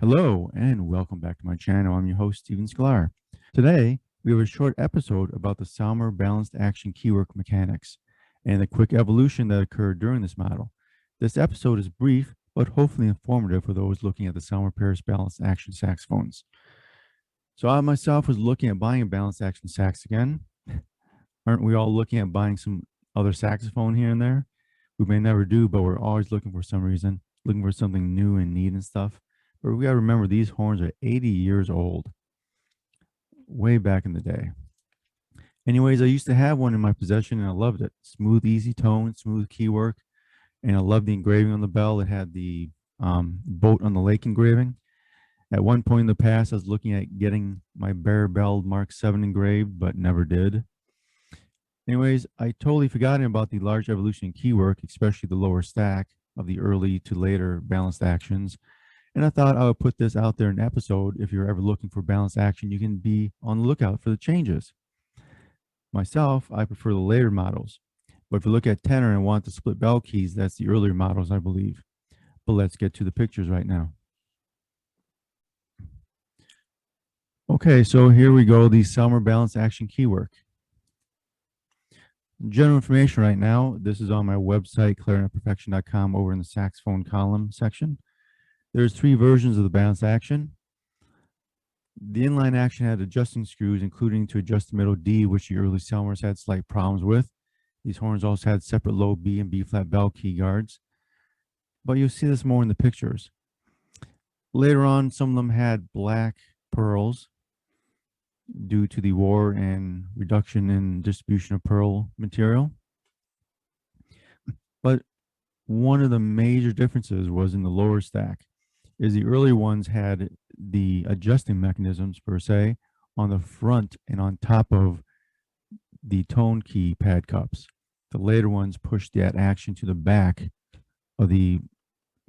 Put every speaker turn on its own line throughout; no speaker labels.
Hello and welcome back to my channel. I'm your host, Steven Sklar. Today, we have a short episode about the Selmer balanced action keywork mechanics and the quick evolution that occurred during this model. This episode is brief, but hopefully informative for those looking at the Selmer Paris balanced action saxophones. So I myself was looking at buying a balanced action sax again. Aren't we all looking at buying some other saxophone here and there? We may never do, but we're always looking for some reason, looking for something new and neat and stuff. But we got to remember these horns are 80 years old, way back in the day. Anyways, I used to have one in my possession and I loved it. Smooth, easy tone, smooth keywork. And I loved the engraving on the bell. It had the boat on the lake engraving. At one point in the past, I was looking at getting my bare bell Mark 7 engraved, but never did. Anyways, I totally forgotten about the large evolution in keywork, especially the lower stack of the early to later balanced actions. And I thought I would put this out there in an episode. If you're ever looking for balanced action, you can be on the lookout for the changes. Myself, I prefer the later models. But if you look at tenor and want the split bell keys, that's the earlier models, I believe. But let's get to the pictures right now. Okay, so here we go, the Selmer balanced action keywork. General information right now, this is on my website, clarinetperfection.com, over in the saxophone column section. There's 3 versions of the balanced action. The inline action had adjusting screws, including to adjust the middle D, which the early Selmers had slight problems with. These horns also had separate low B and B flat bell key guards. But you'll see this more in the pictures. Later on, some of them had black pearls due to the war and reduction in distribution of pearl material. But one of the major differences was in the lower stack. Is the earlier ones had the adjusting mechanisms per se on the front and on top of the tone key pad cups. The later ones pushed that action to the back of the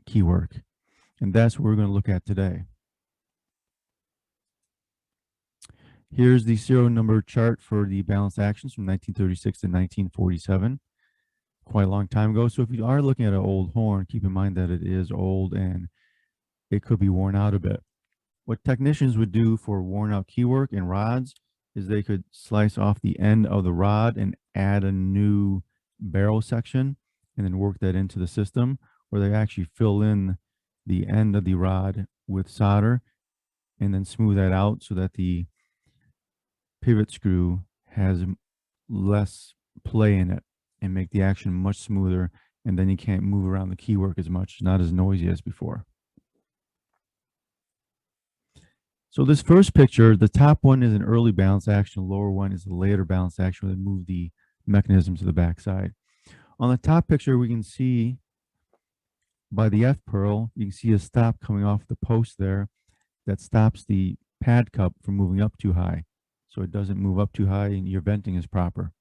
keywork. And that's what we're going to look at today. Here's the serial number chart for the balanced actions from 1936 to 1947. Quite a long time ago. So if you are looking at an old horn, keep in mind that it is old and it could be worn out a bit. What technicians would do for worn out keywork and rods is they could slice off the end of the rod and add a new barrel section and then work that into the system, or they actually fill in the end of the rod with solder and then smooth that out so that the pivot screw has less play in it and make the action much smoother, and then you can't move around the keywork as much, not as noisy as before. So this first picture, the top one is an early balance action, the lower one is a later balance action where they move the mechanism to the back side. On the top picture, we can see by the F pearl, you can see a stop coming off the post there that stops the pad cup from moving up too high. So it doesn't move up too high and your venting is proper.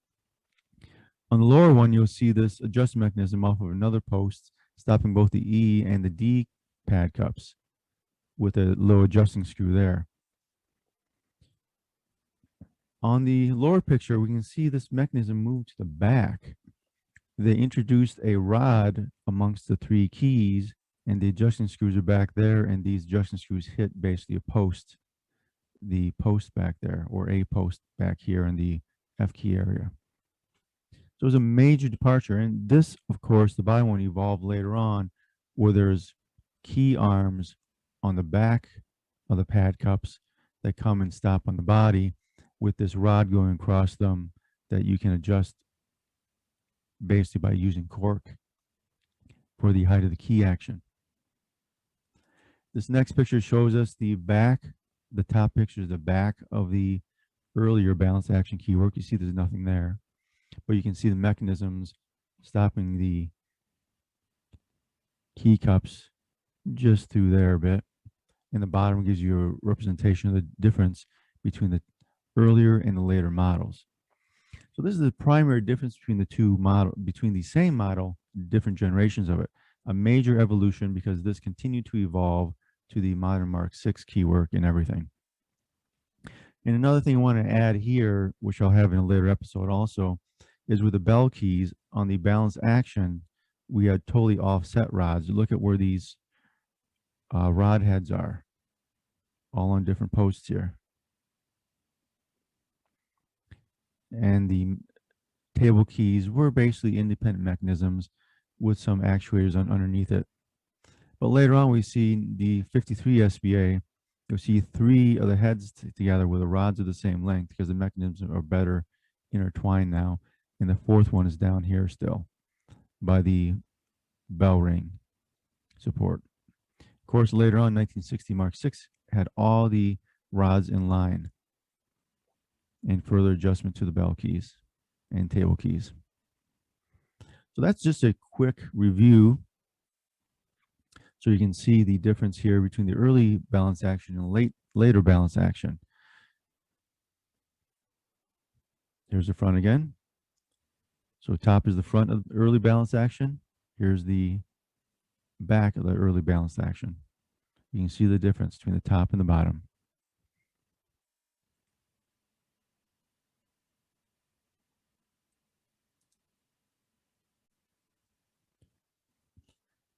On the lower one, you'll see this adjustment mechanism off of another post, stopping both the E and the D pad cups with a low adjusting screw there. On the lower picture, we can see this mechanism move to the back. They introduced a rod amongst the 3 keys, and the adjusting screws are back there, and these adjusting screws hit basically a post, the post back there, or a post back here in the F key area. So it was a major departure, and this, of course, the bottom one evolved later on, where there's key arms on the back of the pad cups that come and stop on the body with this rod going across them that you can adjust basically by using cork for the height of the key action. This next picture shows us the back. The top picture is the back of the earlier balanced action keywork. You see there's nothing there, but you can see the mechanisms stopping the key cups just through there a bit. And the bottom gives you a representation of the difference between the earlier and the later models. So this is the primary difference between the two models, between the same model, different generations of it. A major evolution because this continued to evolve to the modern Mark 6 keywork and everything. And another thing I want to add here, which I'll have in a later episode also, is with the bell keys on the balanced action, we had totally offset rods. Look at where these rod heads are. all on different posts here. And the table keys were basically independent mechanisms with some actuators underneath it. But later on, we see the 53 SBA. You'll see 3 of the heads together where the rods are the same length because the mechanisms are better intertwined now. And the 4th one is down here still by the bell ring support. Of course, later on, 1960 Mark VI had all the rods in line and further adjustment to the bell keys and table keys. So that's just a quick review. So you can see the difference here between the early balance action and later balance action. Here's the front again. So top is the front of the early balance action. Here's the back of the early balance action. You can see the difference between the top and the bottom.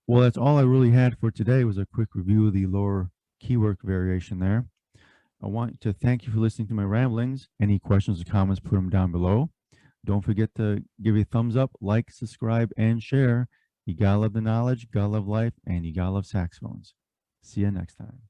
Well, that's all I really had for today was a quick review of the lower keywork variation there. I want to thank you for listening to my ramblings. Any questions or comments, put them down below. Don't forget to give a thumbs up, like, subscribe, and share. You gotta love the knowledge, gotta love life, and you gotta love saxophones. See you next time.